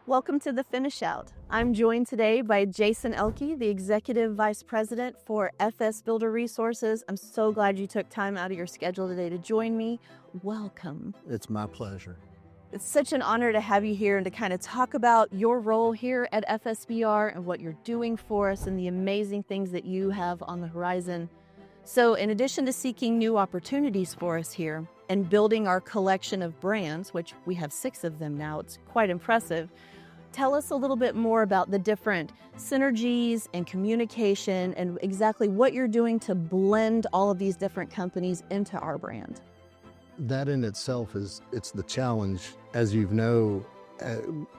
Welcome to the Finish Out. I'm joined today by Jason Oehlke, the Executive Vice President for FS Builder Resources. I'm so glad you took time out of your schedule today to join me. Welcome. It's my pleasure. It's such an honor to have you here and to kind of talk about your role here at FSBR and what you're doing for us and the amazing things that you have on the horizon. So in addition to seeking new opportunities for us here and building our collection of brands, which we have 6 of them now, it's quite impressive. Tell us a little bit more about the different synergies and communication and exactly what you're doing to blend all of these different companies into our brand. That in itself it's the challenge. As you know,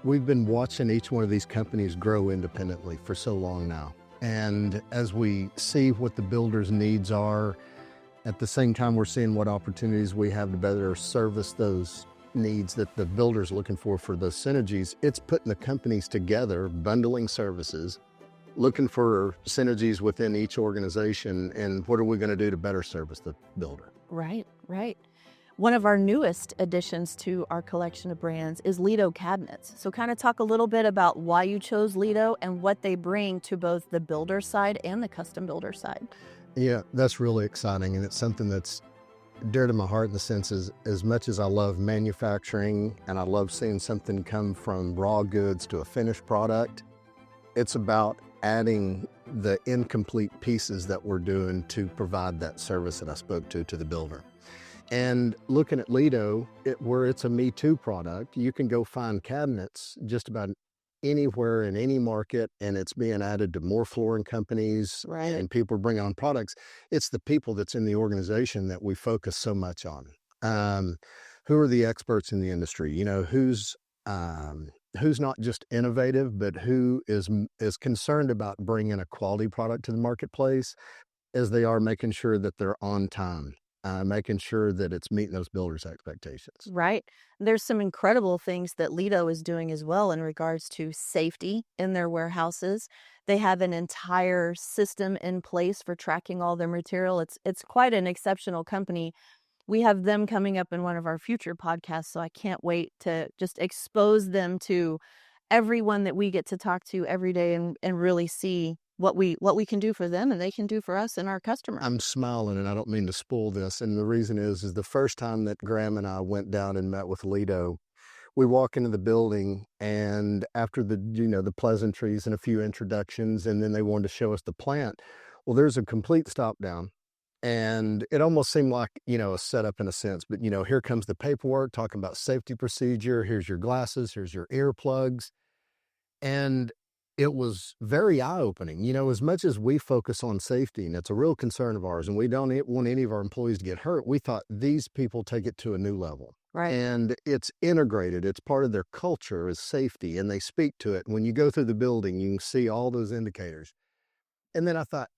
we've been watching each one of these companies grow independently for so long now. And as we see what the builders' needs are, at the same time, we're seeing what opportunities we have to better service those needs that the builder's looking for those synergies. It's putting the companies together, bundling services, looking for synergies within each organization, and what are we going to do to better service the builder? Right. One of our newest additions to our collection of brands is Lido cabinets. So kind of talk a little bit about why you chose Lido and what they bring to both the builder side and the custom builder side. Yeah, that's really exciting, and it's something that's dear to my heart in the sense as much as I love manufacturing and I love seeing something come from raw goods to a finished product, it's about adding the incomplete pieces that we're doing to provide that service that I spoke to the builder. And looking at Lido, where it's a Me Too product, you can go find cabinets just about anywhere in any market, and it's being added to more flooring companies, Right. and people are bringing on products. It's the people that's in the organization that we focus so much on. Who are the experts in the industry? You know, who's not just innovative, but who is concerned about bringing a quality product to the marketplace as they are making sure that they're on time. Making sure that it's meeting those builders' expectations. Right. There's some incredible things that Lido is doing as well in regards to safety in their warehouses. They have an entire system in place for tracking all their material. It's quite an exceptional company. We have them coming up in one of our future podcasts, so I can't wait to just expose them to everyone that we get to talk to every day and really see what we can do for them and they can do for us and our customers. I'm smiling, and I don't mean to spoil this, and the reason is the first time that Graham and I went down and met with Lido, we walk into the building, and after the pleasantries and a few introductions, and then they wanted to show us the plant. Well, there's a complete stop down, and it almost seemed like, a setup in a sense, but, here comes the paperwork talking about safety procedure. Here's your glasses, here's your earplugs. And it was very eye-opening. As much as we focus on safety, and it's a real concern of ours, and we don't want any of our employees to get hurt, we thought these people take it to a new level. Right. And it's integrated. It's part of their culture is safety, and they speak to it. When you go through the building, you can see all those indicators. And then I thought,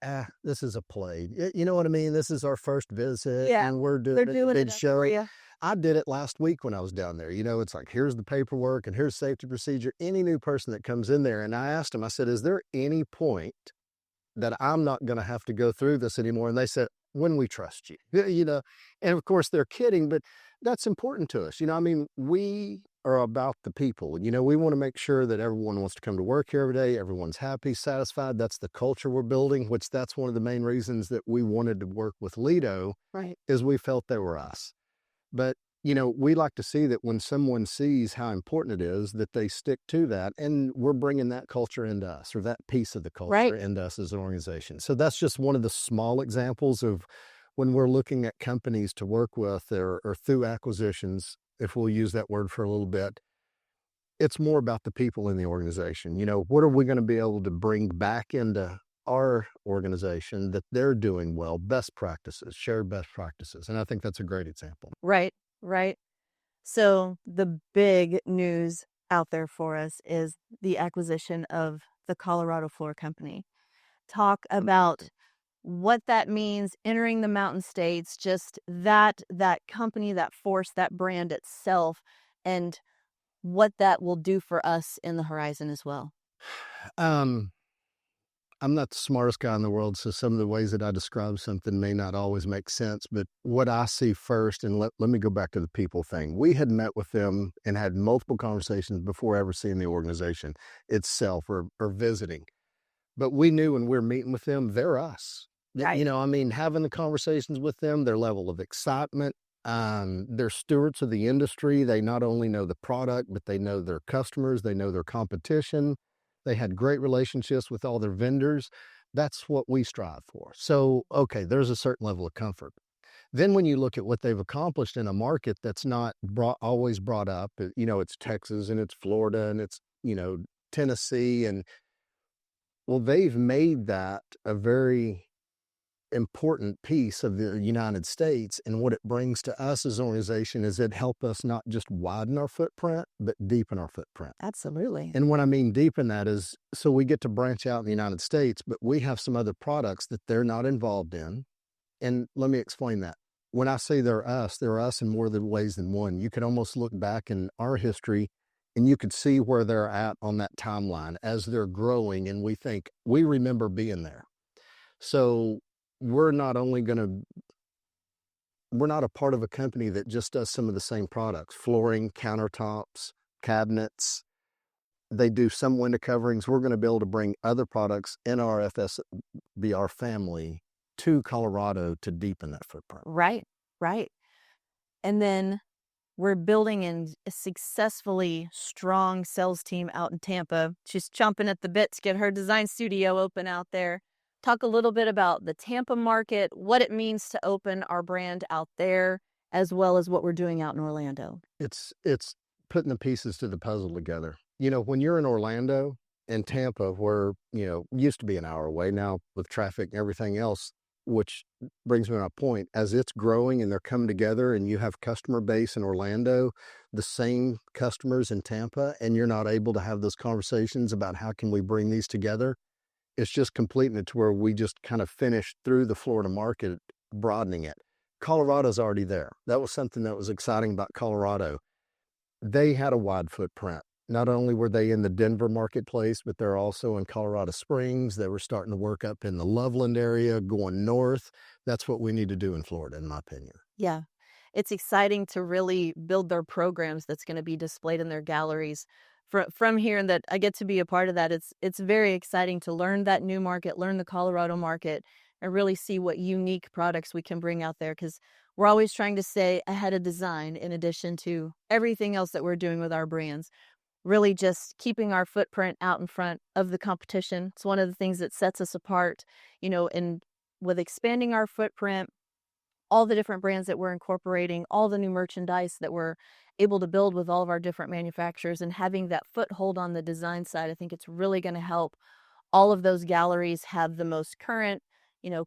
this is a play. You know what I mean? This is our first visit, Yeah, and we're they're doing doing it. it up for you. I did it last week when I was down there. It's like, here's the paperwork and here's safety procedure. Any new person that comes in there, and I asked them, I said, is there any point that I'm not going to have to go through this anymore? And they said, when we trust you, and of course they're kidding, but that's important to us. We are about the people. We want to make sure that everyone wants to come to work here every day. Everyone's happy, satisfied. That's the culture we're building, which that's one of the main reasons that we wanted to work with Lido. Right. Is we felt they were us. But, we like to see that when someone sees how important it is, that they stick to that. And we're bringing that culture into us, or that piece of the culture Right. into us as an organization. So that's just one of the small examples of when we're looking at companies to work with or through acquisitions, if we'll use that word for a little bit. It's more about the people in the organization. What are we going to be able to bring back into our organization that they're doing well, best practices, shared best practices. And I think that's a great example. Right. So the big news out there for us is the acquisition of the Colorado Floor Company. Talk about what that means entering the Mountain States, just that company, that force, that brand itself, and what that will do for us in the horizon as well. Um, I'm not the smartest guy in the world, so some of the ways that I describe something may not always make sense. But what I see first, and let me go back to the people thing. We had met with them and had multiple conversations before ever seeing the organization itself or visiting. But we knew when we were meeting with them, they're us. Right. I mean, having the conversations with them, their level of excitement, they're stewards of the industry. They not only know the product, but they know their customers, they know their competition. They had great relationships with all their vendors. That's what we strive for. So, okay, there's a certain level of comfort. Then when you look at what they've accomplished in a market that's not always brought up, it's Texas and it's Florida and it's, Tennessee. And well, they've made that a very important piece of the United States. And what it brings to us as an organization is it help us not just widen our footprint, but deepen our footprint. Absolutely. And what I mean deepen that is, so we get to branch out in the United States, but we have some other products that they're not involved in. And let me explain that. When I say they're us in more than ways than one. You could almost look back in our history and you could see where they're at on that timeline as they're growing. And we think we remember being there. So we're not a part of a company that just does some of the same products, flooring, countertops, cabinets. They do some window coverings. We're going to be able to bring other products in our FSBR family to Colorado to deepen that footprint. Right. And then we're building a successfully strong sales team out in Tampa. She's chomping at the bit to get her design studio open out there. Talk a little bit about the Tampa market, what it means to open our brand out there, as well as what we're doing out in Orlando. It's putting the pieces to the puzzle together. When you're in Orlando and Tampa, where, used to be an hour away, now with traffic and everything else, which brings me to my point, as it's growing and they're coming together and you have customer base in Orlando, the same customers in Tampa, and you're not able to have those conversations about how can we bring these together. It's just completing it to where we just kind of finished through the Florida market, broadening it. Colorado's already there. That was something that was exciting about Colorado. They had a wide footprint. Not only were they in the Denver marketplace, but they're also in Colorado Springs. They were starting to work up in the Loveland area, going north. That's what we need to do in Florida, in my opinion. Yeah. It's exciting to really build their programs that's going to be displayed in their galleries. From here, and that I get to be a part of that, it's very exciting to learn that new market, learn the Colorado market, and really see what unique products we can bring out there, because we're always trying to stay ahead of design in addition to everything else that we're doing with our brands. Really just keeping our footprint out in front of the competition. It's one of the things that sets us apart, and with expanding our footprint, all the different brands that we're incorporating, all the new merchandise that we're able to build with all of our different manufacturers, and having that foothold on the design side, I think it's really going to help all of those galleries have the most current,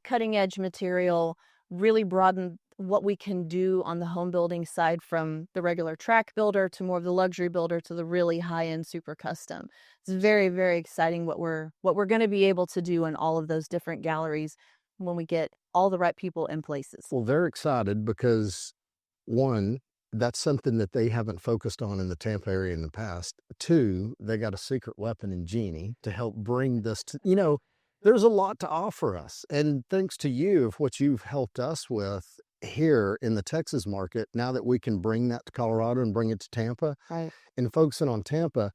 cutting edge material, really broaden what we can do on the home building side, from the regular track builder to more of the luxury builder to the really high end super custom. It's very, very exciting what we're going to be able to do in all of those different galleries when we get all the right people in places. Well, they're excited because, one, that's something that they haven't focused on in the Tampa area in the past. Two, they got a secret weapon in Jeannie to help bring this to, there's a lot to offer us. And thanks to you of what you've helped us with here in the Texas market, now that we can bring that to Colorado and bring it to Tampa. Right. And focusing on Tampa,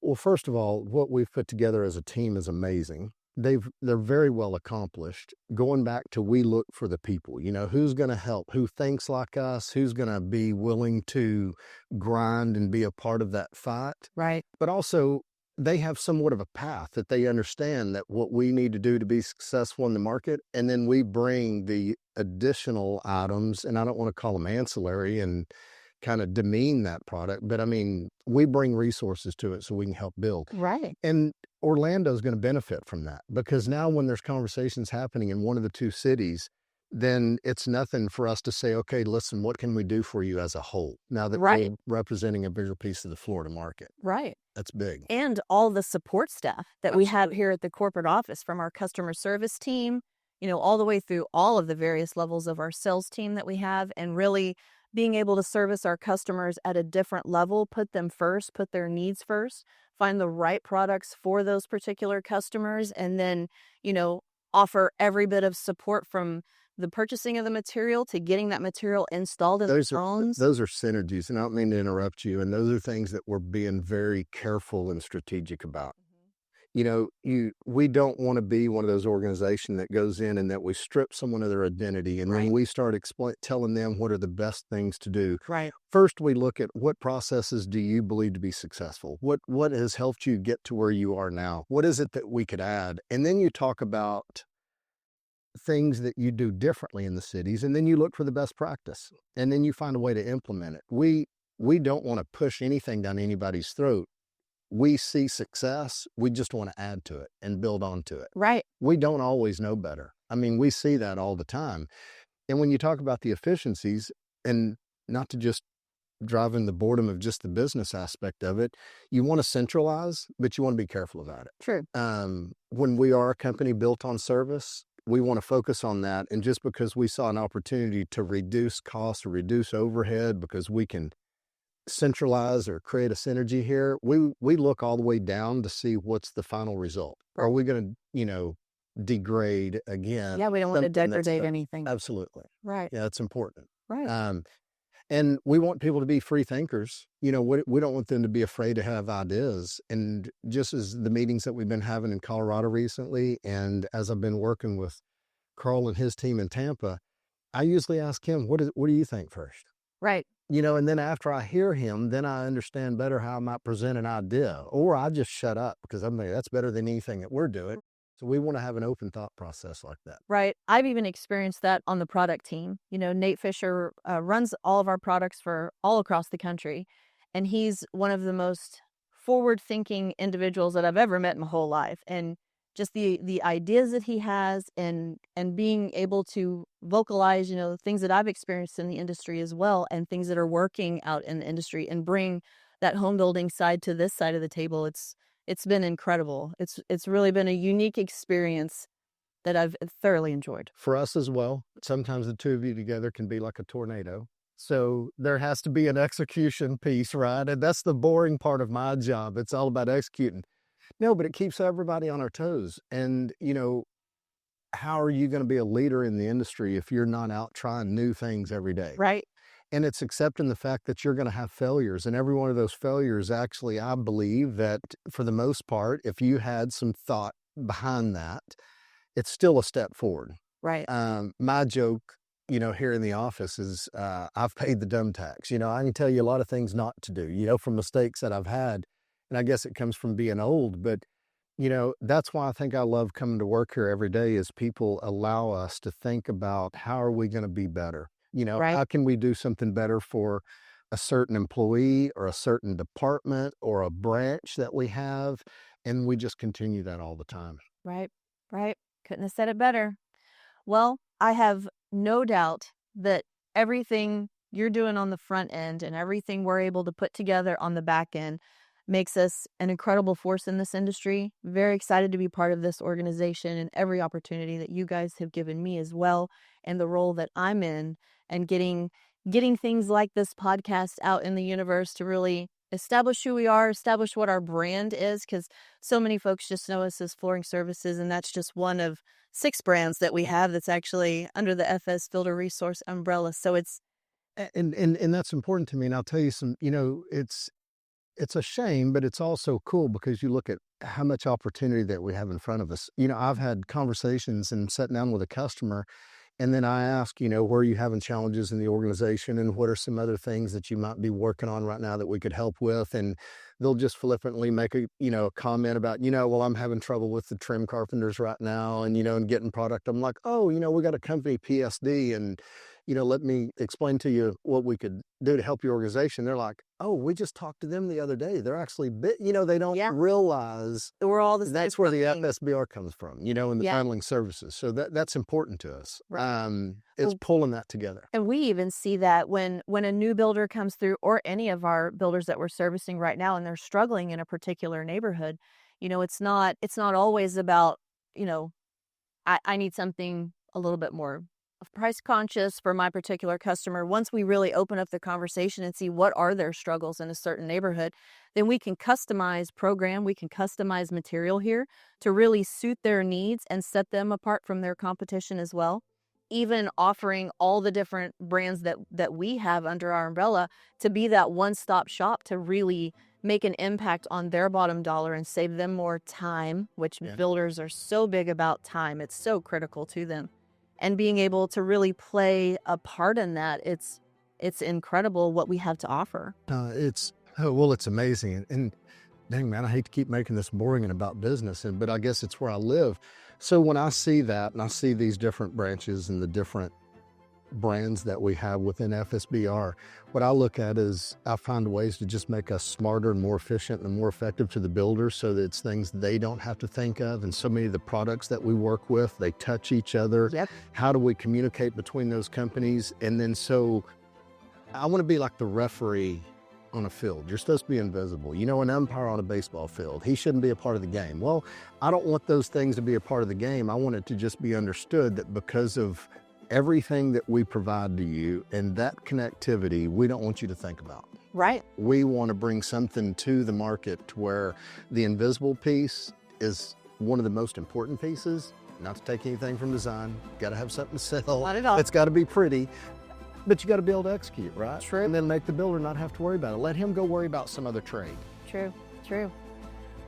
well, first of all, what we've put together as a team is amazing. They're very well accomplished. Going back to, we look for the people, who's going to help, who thinks like us, who's going to be willing to grind and be a part of that fight. Right. But also, they have somewhat of a path that they understand that what we need to do to be successful in the market. And then we bring the additional items, and I don't want to call them ancillary and kind of demean that product, but I mean, we bring resources to it so we can help build. Right. And Orlando is going to benefit from that, because now when there's conversations happening in one of the two cities, then it's nothing for us to say, okay, listen, what can we do for you as a whole? Now that we're representing a bigger piece of the Florida market. Right. That's big. And all the support staff that we have here at the corporate office, from our customer service team, all the way through all of the various levels of our sales team that we have, and really being able to service our customers at a different level, put them first, put their needs first, find the right products for those particular customers, and then, you know, offer every bit of support from the purchasing of the material to getting that material installed in the homes. Those are synergies, and I don't mean to interrupt you, and those are things that we're being very careful and strategic about. You know, we don't wanna be one of those organization that goes in and that we strip someone of their identity, and when Right. we start telling them what are the best things to do, Right. first we look at what processes do you believe to be successful? What has helped you get to where you are now? What is it that we could add? And then you talk about things that you do differently in the cities, and then you look for the best practice, and then you find a way to implement it. We don't wanna push anything down anybody's throat. We see success, we just wanna add to it and build onto it. Right. We don't always know better. I mean, we see that all the time. And when you talk about the efficiencies, and not to just drive in the boredom of just the business aspect of it, you wanna centralize, but you wanna be careful about it. True. When we are a company built on service, we wanna focus on that, and just because we saw an opportunity to reduce costs or reduce overhead because we can centralize or create a synergy here, we look all the way down to see what's the final result. Are we gonna, degrade again? Yeah, we don't want to Something that's degrade anything. absolutely. Right. Yeah, it's important. Right. And we want people to be free thinkers. We don't want them to be afraid to have ideas. And just as the meetings that we've been having in Colorado recently, and as I've been working with Carl and his team in Tampa, I usually ask him, what do you think first? Right. And then after I hear him, then I understand better how I might present an idea, or I just shut up because I'm like, that's better than anything that we're doing. So we want to have an open thought process like that. Right. I've even experienced that on the product team. You know, Nate Fisher runs all of our products for all across the country. And he's one of the most forward thinking individuals that I've ever met in my whole life. And just the ideas that he has, and being able to vocalize, you know, things that I've experienced in the industry as well, and things that are working out in the industry, and bring that home building side to this side of the table. It's been incredible. It's really been a unique experience that I've thoroughly enjoyed. For us as well, sometimes the two of you together can be like a tornado. So there has to be an execution piece, right? And that's the boring part of my job. It's all about executing. No, but it keeps everybody on our toes. And, how are you going to be a leader in the industry if you're not out trying new things every day? Right. And it's accepting the fact that you're going to have failures. And every one of those failures, actually, I believe that for the most part, if you had some thought behind that, it's still a step forward. Right. My joke, here in the office is I've paid the dumb tax. I can tell you a lot of things not to do, from mistakes that I've had. And I guess it comes from being old. But, that's why I think I love coming to work here every day, is people allow us to think about how are we going to be better? Right. How can we do something better for a certain employee or a certain department or a branch that we have? And we just continue that all the time. Right. Right. Couldn't have said it better. Well, I have no doubt that everything you're doing on the front end and everything we're able to put together on the back end makes us an incredible force in this industry. Very excited to be part of this organization, and every opportunity that you guys have given me as well, and the role that I'm in, and getting things like this podcast out in the universe to really establish who we are, establish what our brand is, because so many folks just know us as Flooring Services, and that's just one of 6 brands that we have that's actually under the FS Builder Resource umbrella. So it's and that's important to me. And I'll tell you some, it's a shame, but it's also cool because you look at how much opportunity that we have in front of us. I've had conversations and sat down with a customer, and then I ask, where are you having challenges in the organization, and what are some other things that you might be working on right now that we could help with? And they'll just flippantly make a comment about, well, I'm having trouble with the trim carpenters right now, and getting product. I'm like, oh, we got a company, PSD, and let me explain to you what we could do to help your organization. They're like, oh, we just talked to them the other day. They're actually they don't realize we're all the that's where the FSBR comes from, in the handling services. So that's important to us. Right. It's pulling that together. And we even see that when a new builder comes through, or any of our builders that we're servicing right now, and they're struggling in a particular neighborhood, it's not always about, I need something a little bit more price conscious for my particular customer, once we really open up the conversation and see what are their struggles in a certain neighborhood, then we can we can customize material here to really suit their needs and set them apart from their competition as well. Even offering all the different brands that we have under our umbrella to be that one-stop shop to really make an impact on their bottom dollar and save them more time, which builders are so big about time. It's so critical to them. And being able to really play a part in that, it's incredible what we have to offer. It's amazing. And dang, man, I hate to keep making this boring and about business, but I guess it's where I live. So when I see that and I see these different branches and the different brands that we have within FSBR, what I look at is I find ways to just make us smarter and more efficient and more effective to the builders, so that it's things they don't have to think of. And so many of the products that we work with, they touch each other. Yep. How do we communicate between those companies? And then so I want to be like the referee on a field. You're supposed to be invisible. You know, an umpire on a baseball field, he shouldn't be a part of the game. Well, I don't want those things to be a part of the game. I want it to just be understood that because of everything that we provide to you and that connectivity, we don't want you to think about. Right. We want to bring something to the market to where the invisible piece is one of the most important pieces. Not to take anything from design, got to have something to sell. Not at all. It's got to be pretty, but you got to be able to execute, right? True. And then make the builder not have to worry about it. Let him go worry about some other trade. True.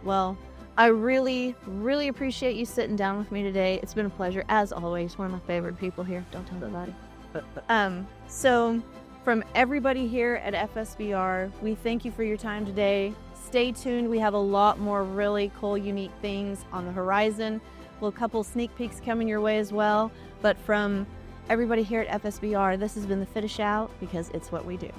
Well, I really, really appreciate you sitting down with me today. It's been a pleasure, as always. One of my favorite people here. Don't tell anybody. So from everybody here at FSBR, we thank you for your time today. Stay tuned. We have a lot more really cool, unique things on the horizon. A couple sneak peeks coming your way as well. But from everybody here at FSBR, this has been the Finish Out, because it's what we do.